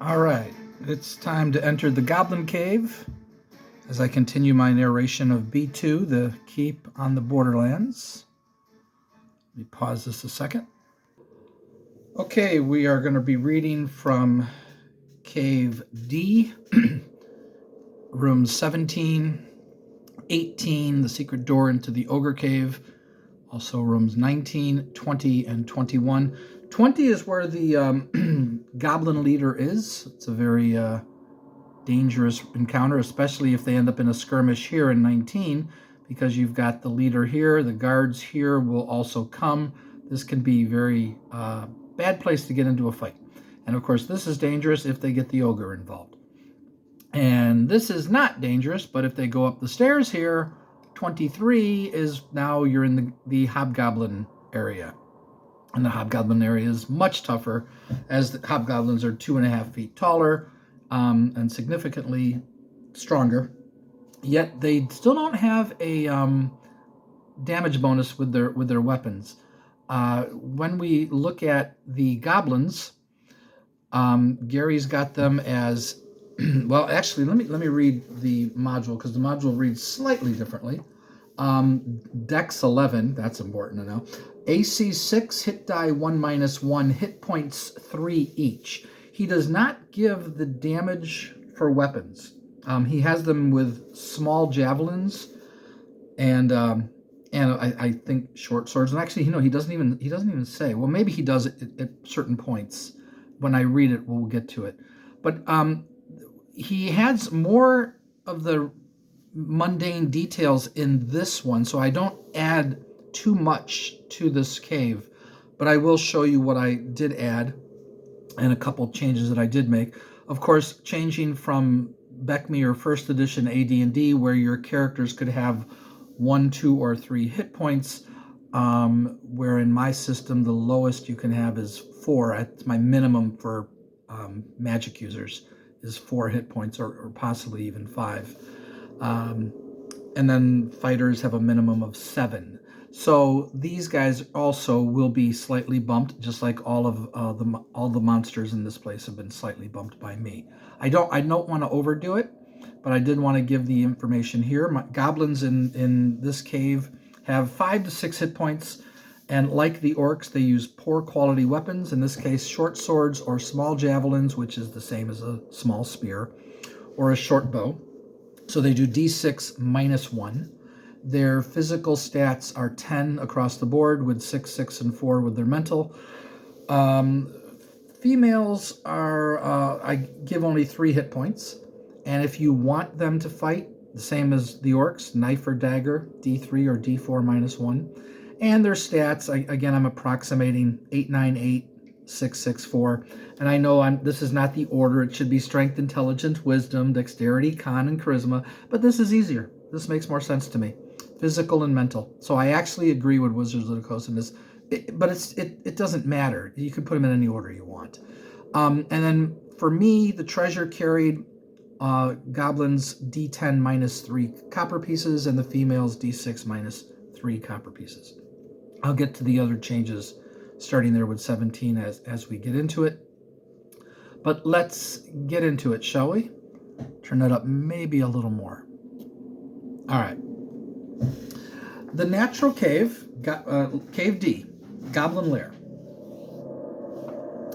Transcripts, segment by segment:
All right, it's time to enter the Goblin Cave as I continue my narration of B2, the keep on the Borderlands. Let me pause this a second. Okay, we are going to be reading from Cave D, rooms 17, 18, the secret door into the Ogre Cave, also rooms 19, 20, and 21. 20 is where the Goblin leader is. It's a very dangerous encounter, especially if they end up in a skirmish here in 19, because you've got the leader here, the guards here will also come. This can be very bad place to get into a fight. And of course, this is dangerous if they get the ogre involved. And this is not dangerous, but if they go up the stairs here, 23 is now you're in the hobgoblin area. And the hobgoblin area is much tougher, as the hobgoblins are 2.5 feet taller and significantly stronger. Yet they still don't have a damage bonus with their weapons. When we look at the goblins, Gary's got them as well. Actually, let me read the module because the module reads slightly differently. Dex 11, that's important to know. AC 6, hit die 1-1, hit points 3 each. He does not give the damage for weapons. He has them with small javelins and I think short swords. And actually, he doesn't even say. Well, maybe he does it at certain points. When I read it, we'll get to it. But he has more of the mundane details in this one, so I don't add too much to this cave, but I will show you what I did add and a couple changes that I did make. Of course, changing from Beckme or first edition AD&D, where your characters could have 1, 2, or 3 hit points, where in my system the lowest you can have is 4. It's my minimum for magic users is 4 hit points, or possibly even 5. And then fighters have a minimum of 7. So these guys also will be slightly bumped, just like all the monsters in this place have been slightly bumped by me. I don't want to overdo it, but I did want to give the information here. My goblins in this cave have 5 to 6 hit points, and like the orcs, they use poor quality weapons. In this case, short swords or small javelins, which is the same as a small spear, or a short bow. So they do D6 -1. Their physical stats are 10 across the board, with 6, 6, and 4 with their mental. Females are, I give only 3 hit points. And if you want them to fight, the same as the orcs, knife or dagger, D3 or D4 -1. And their stats, again, I'm approximating 8, 9, 8, 6, 6, 4. And I know this is not the order. It should be strength, intelligence, wisdom, dexterity, con, and charisma. But this is easier. This makes more sense to me. Physical and mental. So I actually agree with Wizards of the Coast in this. But it doesn't matter. You can put them in any order you want. And then for me, the treasure carried goblins D10 -3 copper pieces, and the females D6 -3 copper pieces. I'll get to the other changes starting there with 17 as we get into it. But let's get into it, shall we? Turn that up maybe a little more. All right. The natural cave, Cave D, Goblin Lair.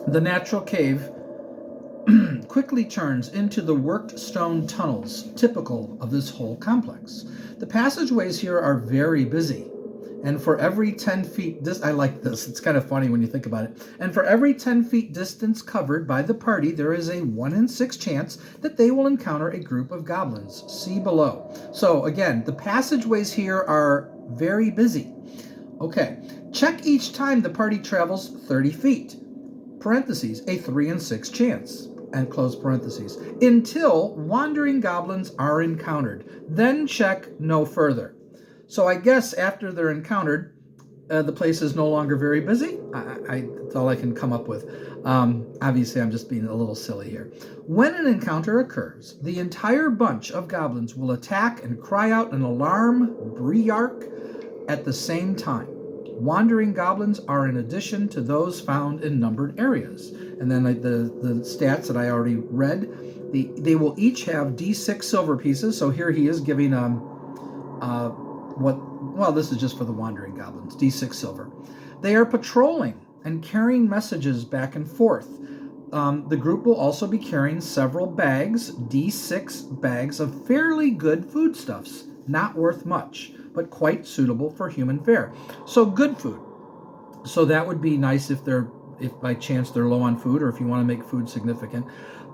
The natural cave quickly turns into the worked stone tunnels, typical of this whole complex. The passageways here are very busy, and for every 10 feet, I like this, it's kind of funny when you think about it, and for every 10 feet distance covered by the party, there is a 1 in 6 chance that they will encounter a group of goblins. See below. So again, the passageways here are very busy. Okay, check each time the party travels 30 feet, parentheses, a 3 in 6 chance, and close parentheses, until wandering goblins are encountered. Then check no further. So I guess after they're encountered, the place is no longer very busy. That's all I can come up with. Obviously, I'm just being a little silly here. When an encounter occurs, the entire bunch of goblins will attack and cry out an alarm, briark, at the same time. Wandering goblins are in addition to those found in numbered areas. And then the stats that I already read, they will each have D6 silver pieces. So here he is giving this is just for the wandering goblins, D6 silver. They are patrolling and carrying messages back and forth. The group will also be carrying several bags, D6 bags of fairly good foodstuffs, not worth much, but quite suitable for human fare. So good food. So that would be nice if by chance they're low on food, or if you want to make food significant.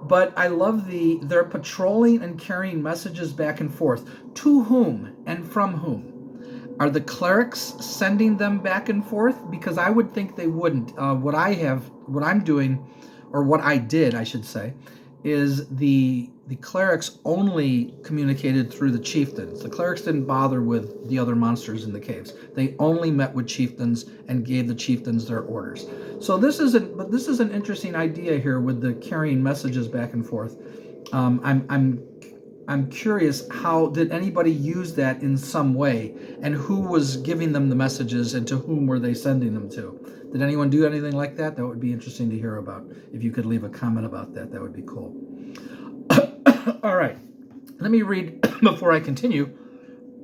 But I love they're patrolling and carrying messages back and forth. To whom and from whom? Are the clerics sending them back and forth? Because I would think they wouldn't. What I'm doing, or what I did, I should say, is the clerics only communicated through the chieftains. The clerics didn't bother with the other monsters in the caves. They only met with chieftains and gave the chieftains their orders. So this is an interesting idea here with the carrying messages back and forth. I'm curious, how did anybody use that in some way, and who was giving them the messages, and to whom were they sending them to? Did anyone do anything like that? That would be interesting to hear about. If you could leave a comment about that, that would be cool. All right, let me read before I continue,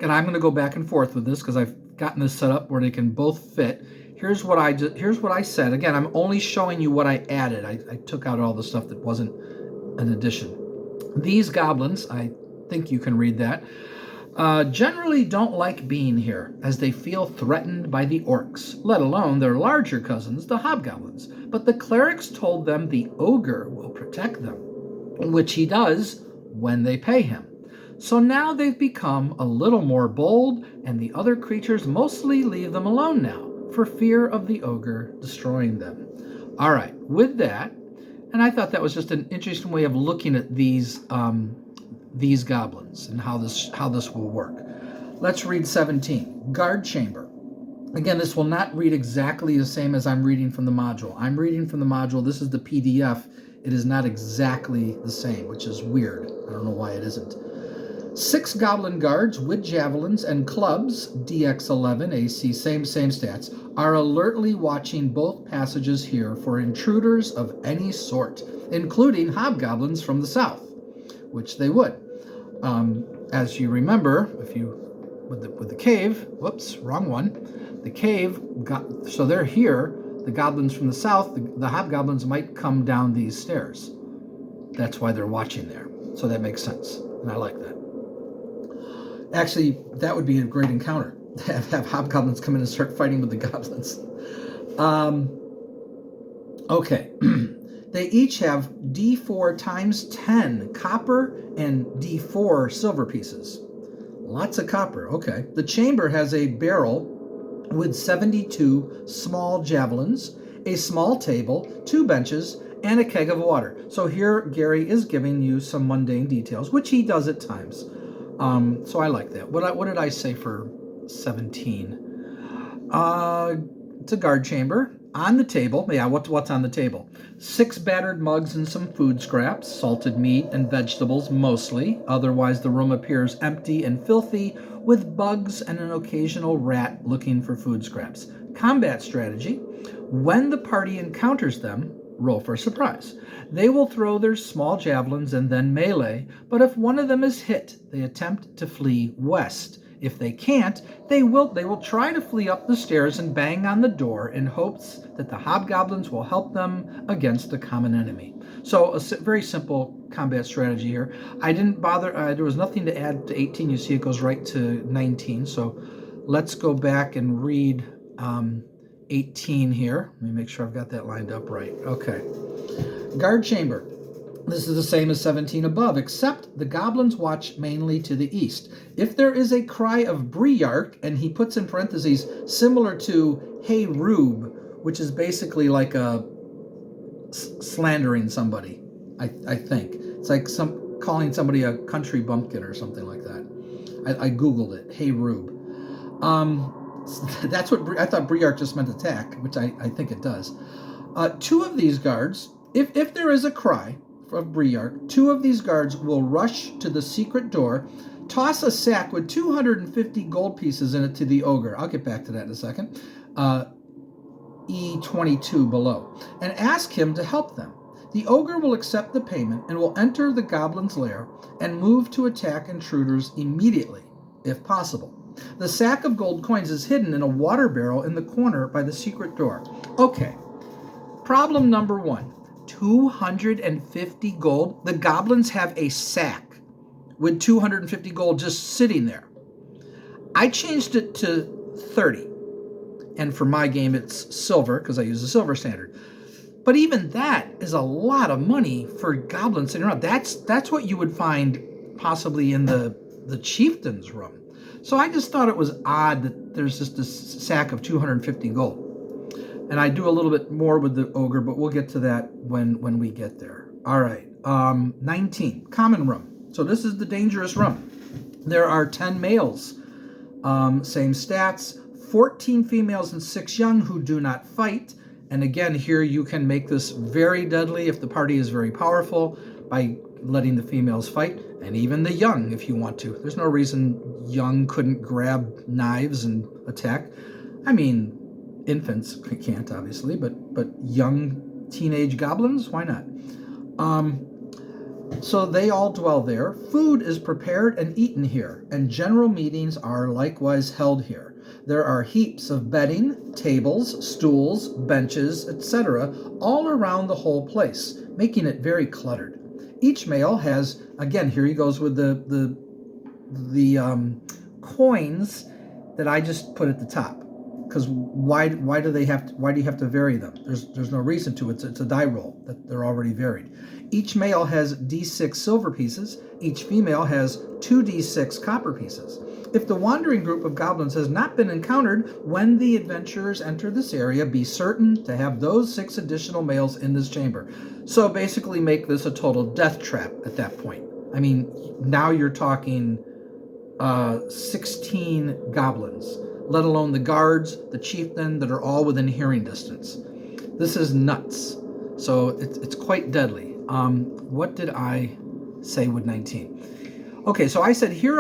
and I'm going to go back and forth with this because I've gotten this set up where they can both fit. Here's what I said. Again, I'm only showing you what I added. I took out all the stuff that wasn't an addition. These goblins, I think you can read that, generally don't like being here, as they feel threatened by the orcs, let alone their larger cousins, the hobgoblins. But the clerics told them the ogre will protect them, which he does when they pay him. So now they've become a little more bold, and the other creatures mostly leave them alone now, for fear of the ogre destroying them. All right, with that, and I thought that was just an interesting way of looking at these goblins and how this will work. Let's read 17. Guard chamber. Again, this will not read exactly the same as I'm reading from the module. I'm reading from the module. This is the PDF. It is not exactly the same, which is weird. I don't know why it isn't. 6 goblin guards with javelins and clubs, DX11, AC, same stats, are alertly watching both passages here for intruders of any sort, including hobgoblins from the south, which they would. As you remember, with the cave, whoops, wrong one. The cave so they're here. The goblins from the south, the hobgoblins might come down these stairs. That's why they're watching there. So that makes sense, and I like that. Actually, that would be a great encounter. Have hobgoblins come in and start fighting with the goblins. Okay. They each have D4 times 10 copper and D4 silver pieces. Lots of copper. Okay. The chamber has a barrel with 72 small javelins, a small table, 2 benches, and a keg of water. So here Gary is giving you some mundane details, which he does at times. So I like that. What did I say for 17? It's a guard chamber. On the table, what's on the table? 6 battered mugs and some food scraps, salted meat and vegetables mostly. Otherwise, the room appears empty and filthy, with bugs and an occasional rat looking for food scraps. Combat strategy. When the party encounters them, roll for surprise. They will throw their small javelins and then melee, but if one of them is hit, they attempt to flee west. If they can't, they will try to flee up the stairs and bang on the door in hopes that the hobgoblins will help them against the common enemy. So a very simple combat strategy here. I didn't bother, there was nothing to add to 18. You see it goes right to 19. So let's go back and read 18 here. Let me make sure I've got that lined up right. Okay. Guard chamber. This is the same as 17 above, except the goblins watch mainly to the east. If there is a cry of Briark, and he puts in parentheses, similar to Hey Rube, which is basically like a slandering somebody, I think. It's like calling somebody a country bumpkin or something like that. I Googled it, Hey Rube. That's what I thought Briark just meant attack, which I think it does. 2 of these guards, if there is a cry of Briark, 2 of these guards will rush to the secret door, toss a sack with 250 gold pieces in it to the ogre. I'll get back to that in a second. E22 below, and ask him to help them. The ogre will accept the payment and will enter the goblin's lair and move to attack intruders immediately, if possible. The sack of gold coins is hidden in a water barrel in the corner by the secret door. Okay, problem number 1. 250 gold. The goblins have a sack with 250 gold just sitting there. I changed it to 30. And for my game, it's silver because I use the silver standard. But even that is a lot of money for goblins sitting around. That's what you would find possibly in the chieftain's room. So I just thought it was odd that there's just this sack of 250 gold. And I do a little bit more with the ogre, but we'll get to that when we get there. All right, 19, common room. So this is the dangerous room. There are 10 males, same stats, 14 females and 6 young who do not fight. And again, here you can make this very deadly if the party is very powerful by letting the females fight, and even the young if you want to. There's no reason young couldn't grab knives and attack. I mean, infants can't, obviously, but young teenage goblins, why not? So they all dwell there. Food is prepared and eaten here, and general meetings are likewise held here. There are heaps of bedding, tables, stools, benches, etc., all around the whole place, making it very cluttered. Each male has, again, here he goes with the coins that I just put at the top. Because why do you have to vary them? There's no reason to. It's a die roll that they're already varied. Each male has D6 silver pieces. Each female has 2D6 copper pieces. If the wandering group of goblins has not been encountered when the adventurers enter this area, be certain to have those 6 additional males in this chamber. So basically make this a total death trap at that point. I mean, now you're talking 16 goblins, let alone the guards, the chieftain, that are all within hearing distance. This is nuts. So it's quite deadly. What did I say with 19? Okay, so I said here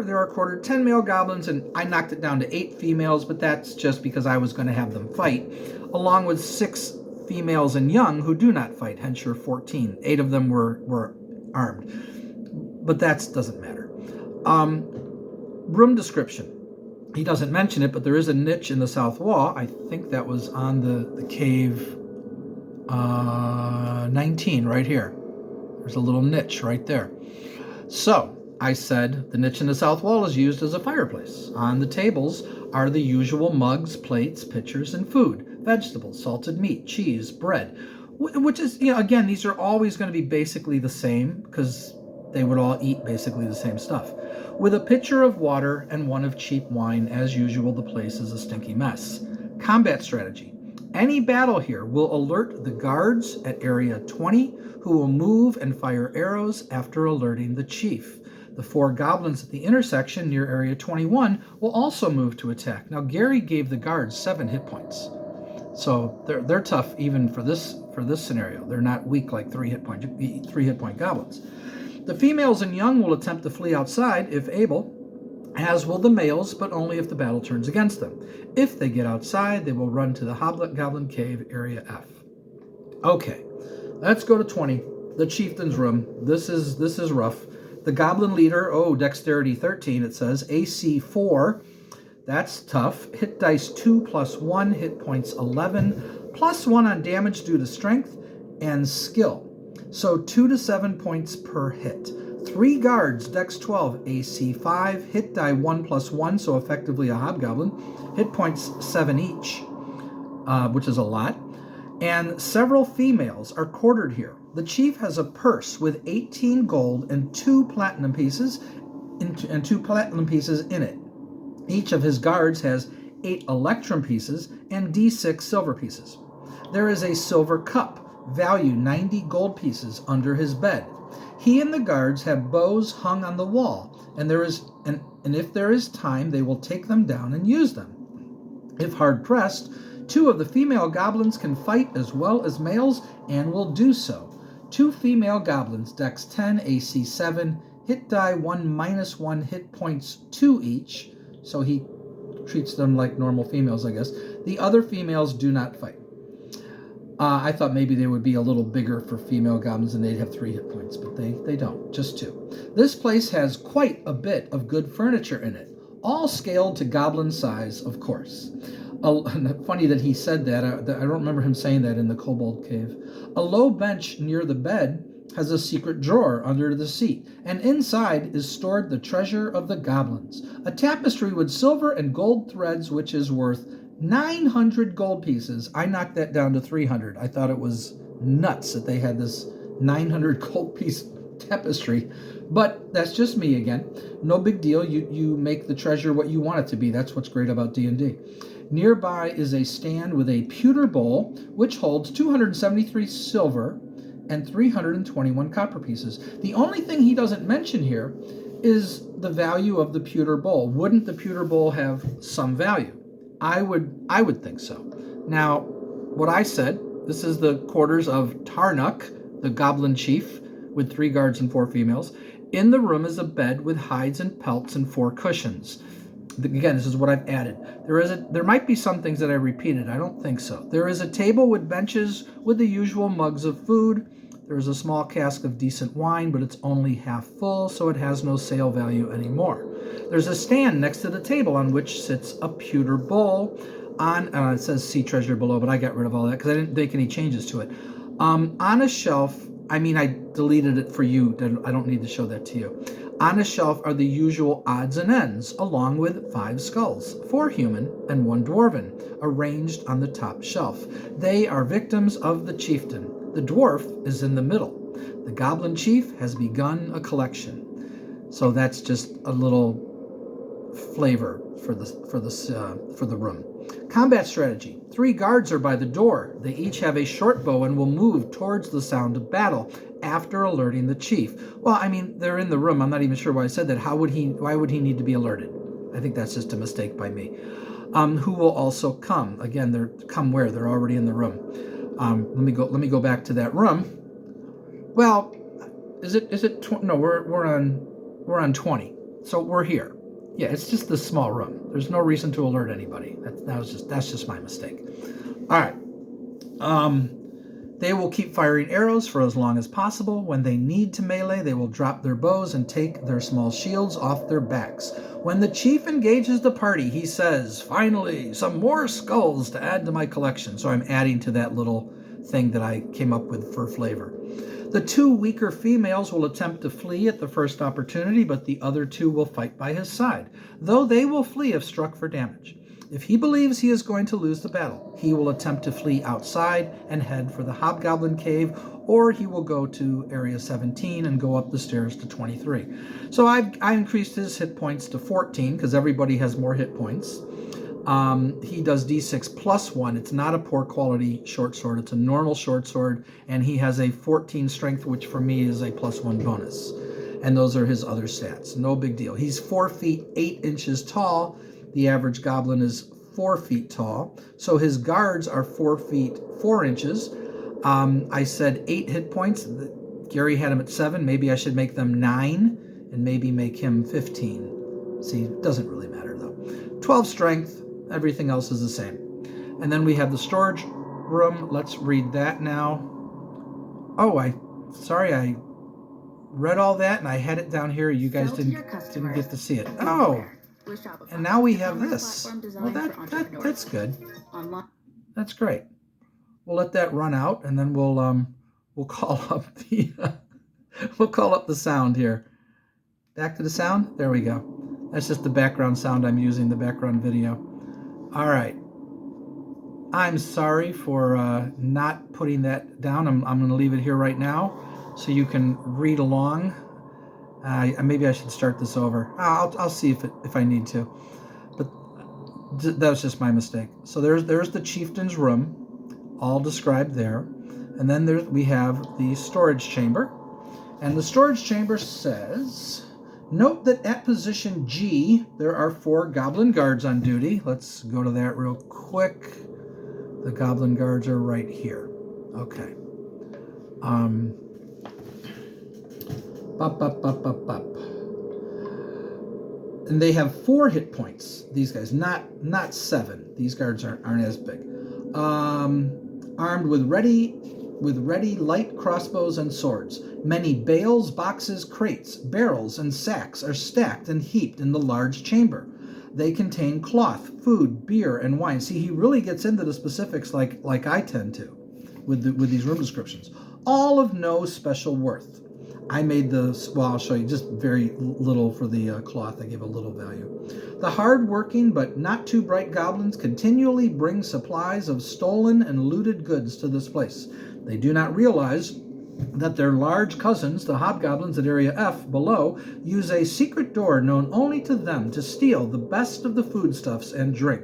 there are quartered 10 male goblins, and I knocked it down to 8 females, but that's just because I was going to have them fight, along with 6 females and young who do not fight, hence your 14. 8 of them were armed, but that doesn't matter. Room description. He doesn't mention it, but there is a niche in the south wall. I think that was on the cave 19 right here. There's a little niche right there. So I said the niche in the south wall is used as a fireplace. On the tables are the usual mugs, plates, pitchers, and food, vegetables, salted meat, cheese, bread, which is, again, these are always going to be basically the same because they would all eat basically the same stuff. With a pitcher of water and one of cheap wine, as usual, the place is a stinky mess. Combat strategy. Any battle here will alert the guards at area 20, who will move and fire arrows after alerting the chief. The 4 goblins at the intersection near area 21 will also move to attack. Now, Gary gave the guards 7 hit points. So they're tough even for this scenario. They're not weak like 3 hit point goblins. The females and young will attempt to flee outside if able, as will the males, but only if the battle turns against them. If they get outside, they will run to the Goblin Cave, Area F. Okay, let's go to 20, the chieftain's room. This is rough. The goblin leader, dexterity 13, it says, AC 4. That's tough. Hit dice 2 plus 1, hit points 11, plus 1 on damage due to strength and skill. So 2 to 7 points per hit. 3 guards, dex 12, AC 5, hit die 1 plus 1, so effectively a hobgoblin. Hit points 7 each, which is a lot. And several females are quartered here. The chief has a purse with 18 gold and 2 platinum pieces in it. Each of his guards has 8 electrum pieces and D6 silver pieces. There is a silver cup, value 90 gold pieces, under his bed. He and the guards have bows hung on the wall, and if there is time, they will take them down and use them. If hard pressed, 2 of the female goblins can fight as well as males, and will do so. 2 female goblins, dex 10, AC 7, hit die 1 minus 1, hit points 2 each. So he treats them like normal females, I guess. The other females do not fight. I thought maybe they would be a little bigger for female goblins and they'd have 3 hit points, but they don't, just 2. This place has quite a bit of good furniture in it, all scaled to goblin size, of course. Funny that he said that. I don't remember him saying that in the Kobold Cave. A low bench near the bed has a secret drawer under the seat, and inside is stored the treasure of the goblins, a tapestry with silver and gold threads which is worth 900 gold pieces. I knocked that down to 300. I thought it was nuts that they had this 900 gold piece tapestry, but that's just me again. No big deal. You make the treasure what you want it to be. That's what's great about D&D. Nearby is a stand with a pewter bowl which holds 273 silver and 321 copper pieces. The only thing he doesn't mention here is the value of the pewter bowl. Wouldn't the pewter bowl have some value? I would think so. Now, what I said, this is the quarters of Tarnuk, the goblin chief, with 3 guards and 4 females. In the room is a bed with hides and pelts and 4 cushions. Again, this is what I've added. There might be some things that I repeated. I don't think so. There is a table with benches with the usual mugs of food. There is a small cask of decent wine, but it's only half full, so it has no sale value anymore. There's a stand next to the table on which sits a pewter bowl. It says "See treasure below," but I got rid of all that because I didn't make any changes to it. On a shelf, I deleted it for you. I don't need to show that to you. On a shelf are the usual odds and ends, along with 5 skulls, 4 human and 1 dwarven, arranged on the top shelf. They are victims of the chieftain. The dwarf is in the middle. The goblin chief has begun a collection. So that's just a little flavor for the room. Combat strategy. 3 guards are by the door. They each have a short bow and will move towards the sound of battle after alerting the chief. Well, they're in the room. I'm not even sure why I said that. Why would he need to be alerted? I think that's just a mistake by me. Who will also come? Again, they're come where? They're already in the room. Let me go back to that room. Well, is it no, we're on 20. So we're here. Yeah, it's just this small room. There's no reason to alert anybody. That's just my mistake. All right. They will keep firing arrows for as long as possible. When they need to melee, they will drop their bows and take their small shields off their backs. When the chief engages the party, he says, "Finally, some more skulls to add to my collection." So I'm adding to that little thing that I came up with for flavor. The 2 weaker females will attempt to flee at the first opportunity, but the other 2 will fight by his side, though they will flee if struck for damage. If he believes he is going to lose the battle, he will attempt to flee outside and head for the Hobgoblin Cave, or he will go to Area 17 and go up the stairs to 23. So I increased his hit points to 14 because everybody has more hit points. He does D6 plus 1. It's not a poor quality short sword. It's a normal short sword, and he has a 14 strength, which for me is a plus 1 bonus. And those are his other stats. No big deal. He's 4 feet 8 inches tall. The average goblin is 4 feet tall. So his guards are 4 feet 4 inches. I said 8 hit points. Gary had him at 7. Maybe I should make them 9 and maybe make him 15. See, it doesn't really matter though. 12 strength. Everything else is the same. And then we have the storage room. Let's read that now. Oh, I read all that and I had it down here. You guys didn't get to see it. Oh, and now we have this. Well, that's good. That's great. We'll let that run out, and then we'll call up the sound here. Back to the sound. There we go. That's just the background sound I'm using. The background video. All right. I'm sorry for not putting that down. I'm going to leave it here right now so you can read along. Maybe I should start this over. I'll see if I need to. But that was just my mistake. So there's the chieftain's room, all described there. And then we have the storage chamber. And the storage chamber says, note that at position G, there are 4 goblin guards on duty. Let's go to that real quick. The goblin guards are right here. Okay. And they have 4 hit points. These guys, not 7. These guards aren't as big. Armed with ready light crossbows and swords. Many bales, boxes, crates, barrels, and sacks are stacked and heaped in the large chamber. They contain cloth, food, beer, and wine. See, he really gets into the specifics like I tend to with these room descriptions. All of no special worth. I made the, well, I'll show you just very little for the cloth. I gave a little value. The hard-working but not too bright goblins continually bring supplies of stolen and looted goods to this place. They do not realize that their large cousins, the hobgoblins at Area F below, use a secret door known only to them to steal the best of the foodstuffs and drink.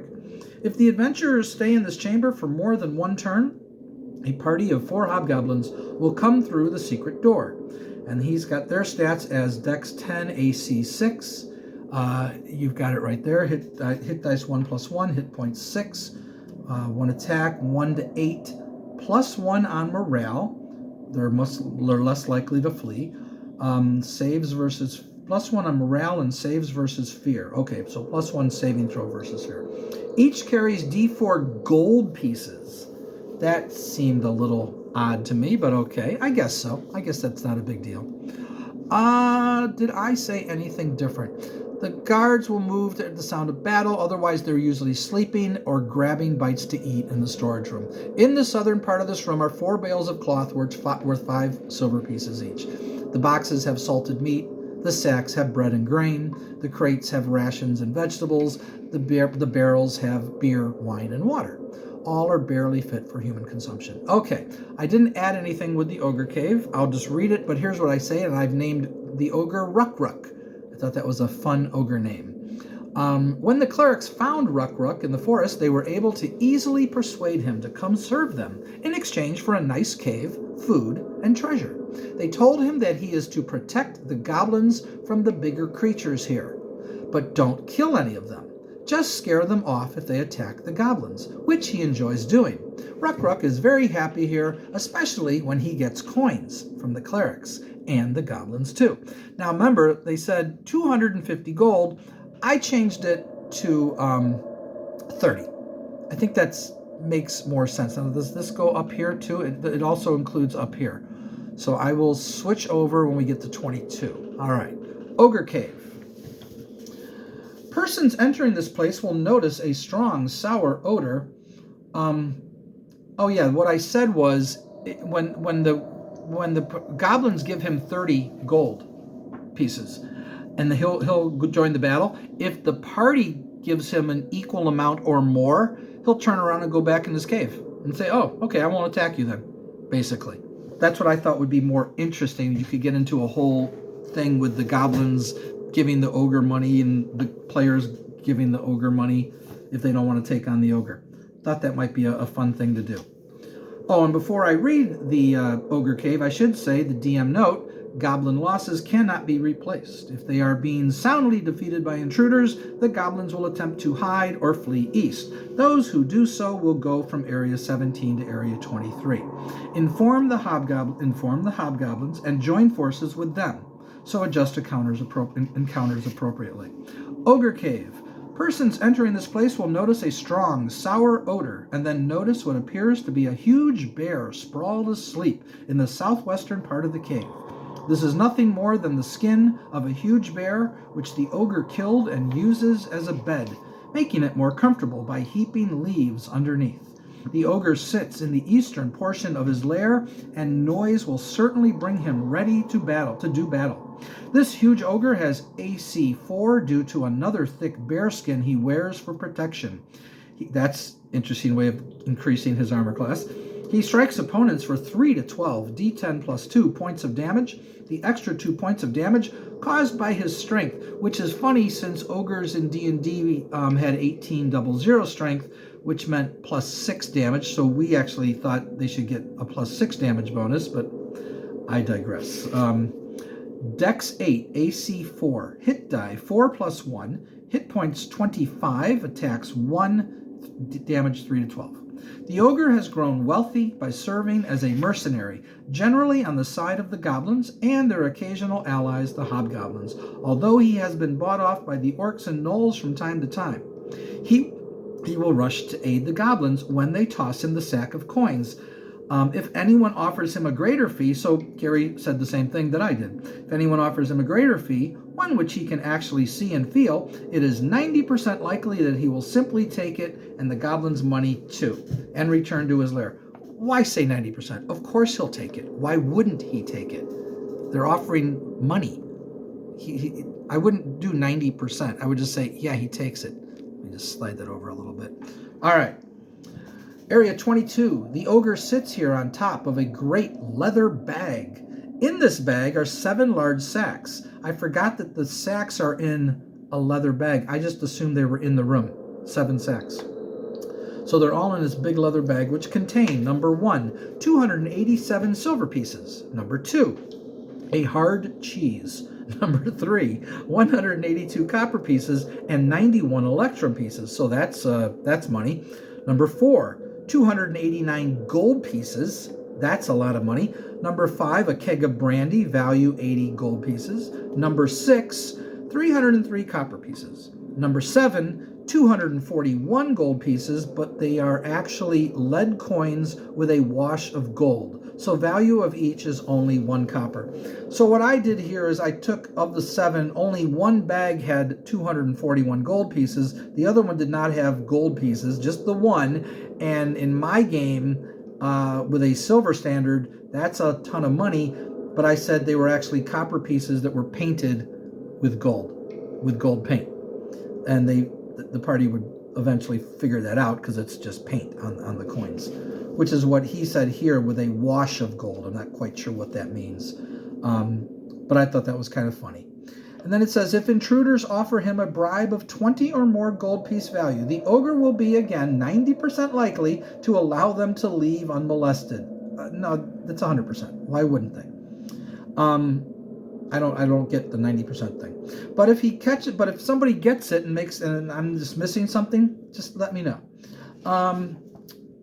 If the adventurers stay in this chamber for more than one turn, a party of 4 hobgoblins will come through the secret door. And he's got their stats as Dex 10, AC 6. You've got it right there. Hit dice 1+1, hit points 6. 1 attack, 1 to 8, +1 on morale. They're less likely to flee. Saves versus +1 on morale and saves versus fear. Okay, so +1 saving throw versus fear. Each carries D4 gold pieces. That seemed a little odd to me, but okay. I guess so. I guess that's not a big deal. Did I say anything different? The guards will move at the sound of battle. Otherwise, they're usually sleeping or grabbing bites to eat in the storage room. In the southern part of this room are 4 bales of cloth worth 5 silver pieces each. The boxes have salted meat. The sacks have bread and grain. The crates have rations and vegetables. The barrels have beer, wine, and water. All are barely fit for human consumption. Okay, I didn't add anything with the Ogre Cave. I'll just read it, but here's what I say, and I've named the Ogre Ruck Ruck. I thought that was a fun ogre name. When the clerics found Ruck Ruck in the forest, they were able to easily persuade him to come serve them in exchange for a nice cave, food, and treasure. They told him that he is to protect the goblins from the bigger creatures here, but don't kill any of them. Just scare them off if they attack the goblins, which he enjoys doing. Ruck Ruck is very happy here, especially when he gets coins from the clerics and the goblins too. Now remember, they said 250 gold. I changed it to 30. I think that makes more sense. Now does this go up here too? It also includes up here. So I will switch over when we get to 22. All right, Ogre Cave. Persons entering this place will notice a strong, sour odor. Oh yeah, what I said was when the goblins give him 30 gold pieces, and he'll join the battle. If the party gives him an equal amount or more, he'll turn around and go back in his cave and say, "Oh, okay, I won't attack you then." Basically, that's what I thought would be more interesting. You could get into a whole thing with the goblins giving the ogre money and the players giving the ogre money if they don't want to take on the ogre. Thought that might be a fun thing to do. Oh, and before I read the Ogre Cave, I should say the DM note, goblin losses cannot be replaced. If they are being soundly defeated by intruders, the goblins will attempt to hide or flee east. Those who do so will go from Area 17 to Area 23. Inform the hobgoblins and join forces with them. So adjust encounters appropriately. Ogre Cave. Persons entering this place will notice a strong, sour odor, and then notice what appears to be a huge bear sprawled asleep in the southwestern part of the cave. This is nothing more than the skin of a huge bear, which the ogre killed and uses as a bed, making it more comfortable by heaping leaves underneath. The ogre sits in the eastern portion of his lair, and noise will certainly bring him ready to do battle. This huge ogre has AC 4 due to another thick bear skin he wears for protection. That's an interesting way of increasing his armor class. He strikes opponents for 3 to 12 D10 plus 2 points of damage. The extra 2 points of damage caused by his strength, which is funny since ogres in D&D had 1800 strength, which meant plus 6 damage. So we actually thought they should get a plus 6 damage bonus, but I digress. Dex 8, AC 4, hit die 4 plus 1, hit points 25, attacks 1, damage 3 to 12. The ogre has grown wealthy by serving as a mercenary, generally on the side of the goblins and their occasional allies, the hobgoblins, although he has been bought off by the orcs and gnolls from time to time. He will rush to aid the goblins when they toss him the sack of coins. If anyone offers him a greater fee, so Gary said the same thing that I did. If anyone offers him a greater fee, one which he can actually see and feel, it is 90% likely that he will simply take it and the goblin's money too, and return to his lair. Why say 90%? Of course he'll take it. Why wouldn't he take it? They're offering money. I wouldn't do 90%. I would just say, yeah, he takes it. Let me just slide that over a little bit. All right. Area 22. The ogre sits here on top of a great leather bag. In this bag are 7 large sacks. I forgot that the sacks are in a leather bag. I just assumed they were in the room. 7 sacks. So they're all in this big leather bag, which contain, number 1, 287 silver pieces. Number 2, a hard cheese. Number 3, 182 copper pieces and 91 electrum pieces. So that's money. Number 4, 289 gold pieces. That's a lot of money. Number 5, a keg of brandy, value 80 gold pieces. Number 6, 303 copper pieces. Number 7, 241 gold pieces, but they are actually lead coins with a wash of gold. So value of each is only 1 copper. So what I did here is I took, of the 7, only 1 bag had 241 gold pieces. The other one did not have gold pieces, just the 1. And in my game, with a silver standard, that's a ton of money. But I said they were actually copper pieces that were painted with gold paint. And the party would eventually figure that out because it's just paint on the coins, which is what he said here with a wash of gold. I'm not quite sure what that means, but I thought that was kind of funny. And then it says, if intruders offer him a bribe of 20 or more gold piece value, the ogre will be again 90% likely to allow them to leave unmolested. No, that's 100%. Why wouldn't they? I don't get the 90% thing. But if somebody gets it and I'm just missing something, just let me know.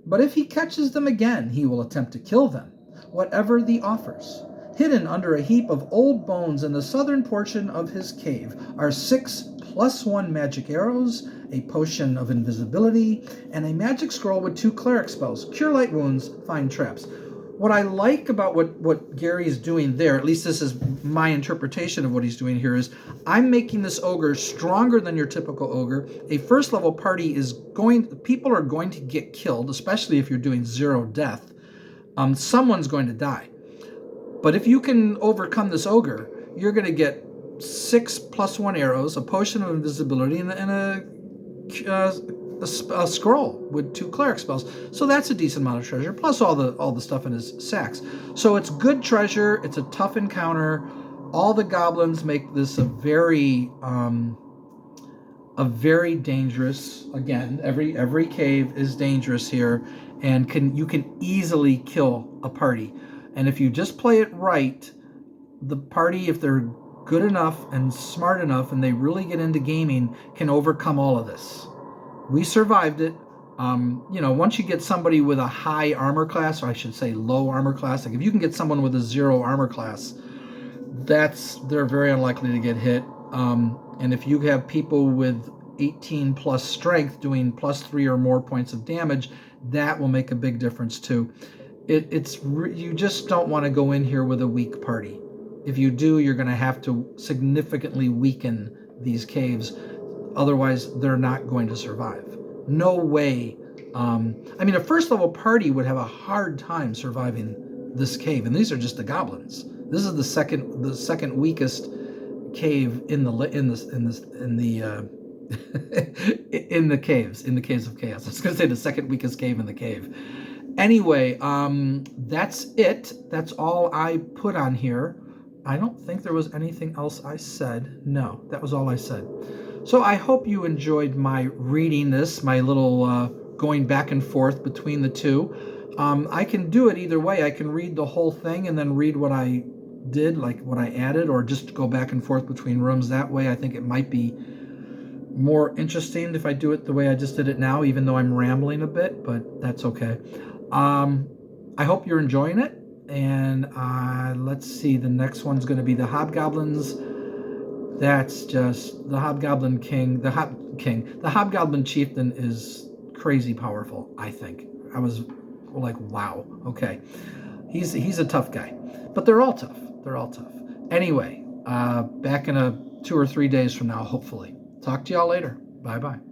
But if he catches them again, he will attempt to kill them, whatever the offers. Hidden under a heap of old bones in the southern portion of his cave are 6 +1 magic arrows, a potion of invisibility, and a magic scroll with 2 cleric spells, cure light wounds, find traps. What I like about what Gary is doing there, at least this is my interpretation of what he's doing here, is I'm making this ogre stronger than your typical ogre. A first level party people are going to get killed, especially if you're doing 0 death. Someone's going to die. But if you can overcome this ogre, you're going to get 6 +1 arrows, a potion of invisibility, and a scroll with 2 cleric spells. So that's a decent amount of treasure, plus all the stuff in his sacks. So it's good treasure. It's a tough encounter. All the goblins make this a very dangerous. Again, every cave is dangerous here, and you can easily kill a party. And if you just play it right, the party, if they're good enough and smart enough and they really get into gaming, can overcome all of this. We survived it. Once you get somebody with a high armor class, or I should say low armor class, like if you can get someone with a 0 armor class, they're very unlikely to get hit. And if you have people with 18 plus strength doing +3 or more points of damage, that will make a big difference too. You just don't want to go in here with a weak party. If you do, you're going to have to significantly weaken these caves. Otherwise, they're not going to survive. No way. A first level party would have a hard time surviving this cave, and these are just the goblins. This is the second weakest cave in the caves of chaos. I was going to say the second weakest cave in the cave. Anyway, that's it. That's all I put on here. I don't think there was anything else I said. No, that was all I said. So I hope you enjoyed my reading this, my little going back and forth between the two. I can do it either way. I can read the whole thing and then read what I did, like what I added, or just go back and forth between rooms that way. I think it might be more interesting if I do it the way I just did it now, even though I'm rambling a bit, but that's okay. I hope you're enjoying it. And let's see, the next one's going to be the Hobgoblins. That's just the Hobgoblin King. The Hobgoblin Chieftain is crazy powerful, I think. I was like, wow, okay. He's a tough guy. But they're all tough. They're all tough. Anyway, back in 2 or 3 days from now, hopefully. Talk to y'all later. Bye-bye.